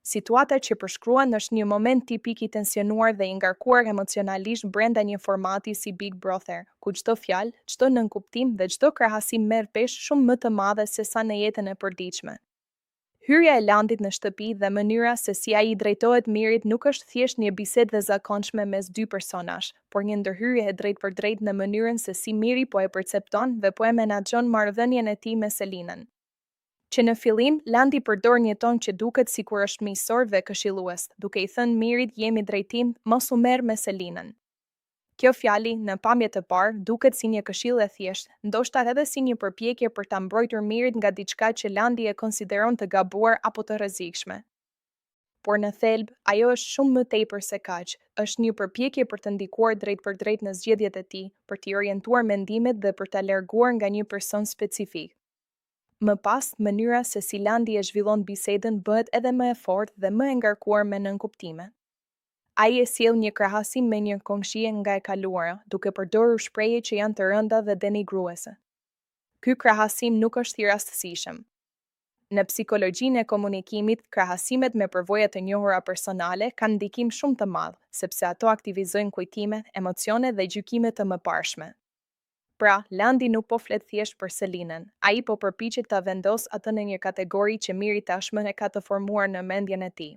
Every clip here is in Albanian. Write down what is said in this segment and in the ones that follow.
Situata që përshkruan është një moment tipik i tensionuar dhe i ngarkuar emocionalisht brenda një formati si Big Brother, ku çdo fjalë, çdo nënkuptim dhe çdo krahasim merr peshë shumë më të madhe se sa në jetën e përditshme. Hyrja e Landit në shtëpi dhe mënyra se si ai i drejtohet Mirit nuk është thjesht një bisedë e zakonshme mes dy personazh, por një ndërhyrje e drejtpërdrejtë në mënyrën se si Miri po e percepton dhe po e menaxhon marrëdhënien e tij me Selinën. Që në fillim, Landi përdor një ton që duket sikur është miqësor dhe këshillues, duke i thënë Mirit jemi drejtim, mos u merr me Selinën. Kjo fjali, në pamje të parë, duket si një këshill e thjeshtë, ndoshta edhe si një përpjekje për ta mbrojtur Mirit nga diçka që Landi e konsideron të gabuar apo të rrezikshme. Por në thelb, ajo është shumë më tepër se kaq, është një përpjekje për të ndikuar drejtpërdrejt në zgjedhjet e tij, për t'i orientuar mendimet dhe për ta larguar nga një person specifik. Më pas, mënyra se si Landi e zhvillon bisedën bëhet edhe më e fortë dhe më e ngarkuar me nënkuptime. Ai e sjell një krahasim me një komshie nga e kaluara, duke përdorur shprehje që janë të rënda dhe denigruese. Ky krahasim nuk është i rastësishëm. Në psikologjinë e komunikimit, krahasimet me përvoja të njohura personale kanë ndikim shumë të madh, sepse ato aktivizojnë kujtime, emocione dhe gjykime të mëparshme. Pra, Landi nuk po flet thjesht për Selinën, ai po përpiqet ta vendos atë në një kategori që Miri tashmë e ka të formuar në mendjen e tij.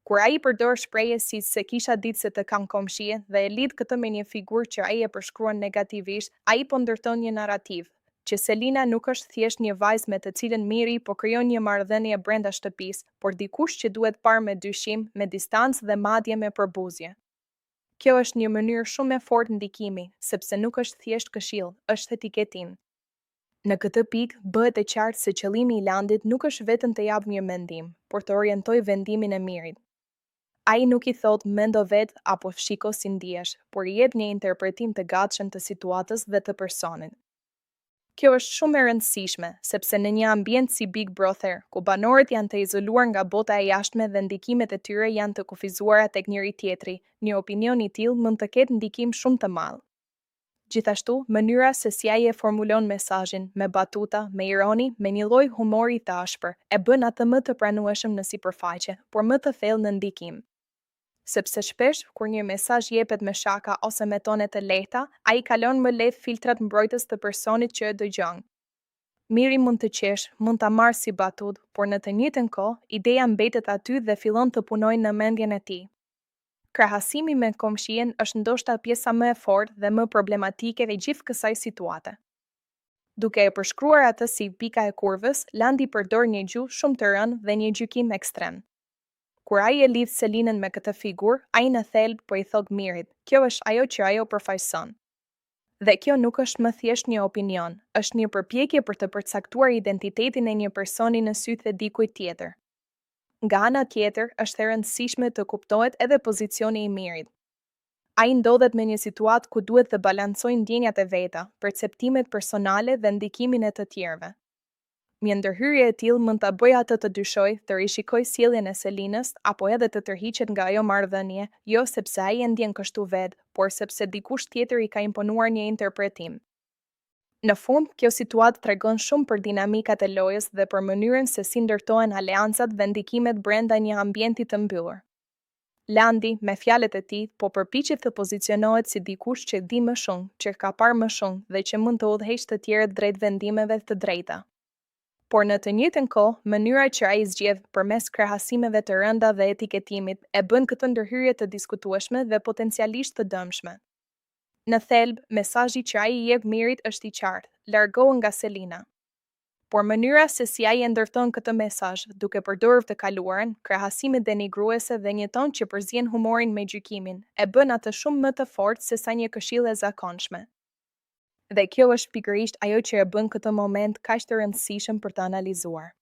Kur ai përdor shprehje si se kisha ditë se të kam komshie dhe e lidh këtë me një figurë që ai e përshkruan negativisht, ai po ndërton një narrativ, që Selina nuk është thjesht një vajzë me të cilën Miri po krijon një marrëdhënie brenda shtëpisë, por dikush që duhet parë me dyshim, me distancë dhe madje me përbuzje. Kjo është një mënyrë shumë e fortë ndikimi, sepse nuk është thjesht këshill, është etiketim. Në këtë pikë, bëhet e qartë se qëllimi i Landit nuk është vetëm të japë një mendim, por të orientojë vendimin e Mirit. Ai nuk i thot mendo vet apo shiko si ndihesh, por i jep një interpretim të gatshëm të situatës dhe të personit. Kjo është shumë e rëndësishme, sepse në një ambient si Big Brother, ku banorët janë të izoluar nga bota e jashtme dhe ndikimet e tyre janë të kufizuara tek njëri tjetri, një opinion i tillë mund të ketë ndikim shumë të madh. Gjithashtu, mënyra se si ai e formulon mesazhin, me batuta, me ironi, me një lloj humori të ashpër, e bën atë më të pranueshëm në sipërfaqe, por më të thellë në ndikim. Sepse shpesh, kur një mesazh jepet me shaka ose me tone të lehta, ai kalon më lehtë filtrat mbrojtës të personit që e dëgjon. Miri mund të qesh, mund ta marrë si batut, por në të njëjtën kohë, ideja mbetet aty dhe fillon të punojë në mendjen e tij. Krahasimi me komshien është ndoshta pjesa më e fortë dhe më problematike e gjithë kësaj situate. Duke e përshkruar atë si pika e kurvës, Landi përdor një gjuhë shumë të rëndë dhe një gjykim ekstrem. Kur ai e lidh Selinën me këtë figurë, ai në thelb po i thot Mirit, kjo është ajo që ajo përfaqëson. Dhe kjo nuk është më thjesht një opinion, është një përpjekje për të përcaktuar identitetin e një personi në sytë e dikujt tjetër. Nga ana tjetër, është e rëndësishme të kuptohet edhe pozicioni i Mirit. Ai ndodhet me një situatë ku duhet të balancojë ndjenjat e veta, perceptimet personale dhe ndikimin e të tjerëve. Një ndërhyrje e tillë mund ta bëjë atë të dyshojë, të rishikojë sjelljen e Selinës apo edhe të tërhiqet nga ajo marrëdhënie, jo sepse ai e ndjen kështu vetë, por sepse dikush tjetër i ka imponuar një interpretim. Në fund, kjo situatë tregon shumë për dinamikat e lojës dhe për mënyrën se si ndërtohen aleancat dhe ndikimet brenda një ambienti të mbyllur. Landi, me fjalët e tij, po përpiqet të pozicionohet si dikush që di më shumë, që ka parë më shumë dhe që mund të udhëheqë të tjerët drejt vendimeve të drejta. Por në të njëjtën kohë, mënyra që ai zgjedh përmes krahasimeve të rënda dhe etiketimit e bën këtë ndërhyrje të diskutueshme dhe potencialisht të dëmshme. Në thelb, mesazhi që ai i jep Mirit është i qartë: largohu nga Selina. Por mënyra se si ai e ndërton këtë mesazh, duke përdorur të kaluarën, krahasime denigruese dhe një ton që përzien humorin me gjykimin, e bën atë shumë më të fortë se sa një këshill e zakonshme. Dhe kjo është pikërisht ajo që e bën këtë moment kaq të rëndësishëm për të analizuar.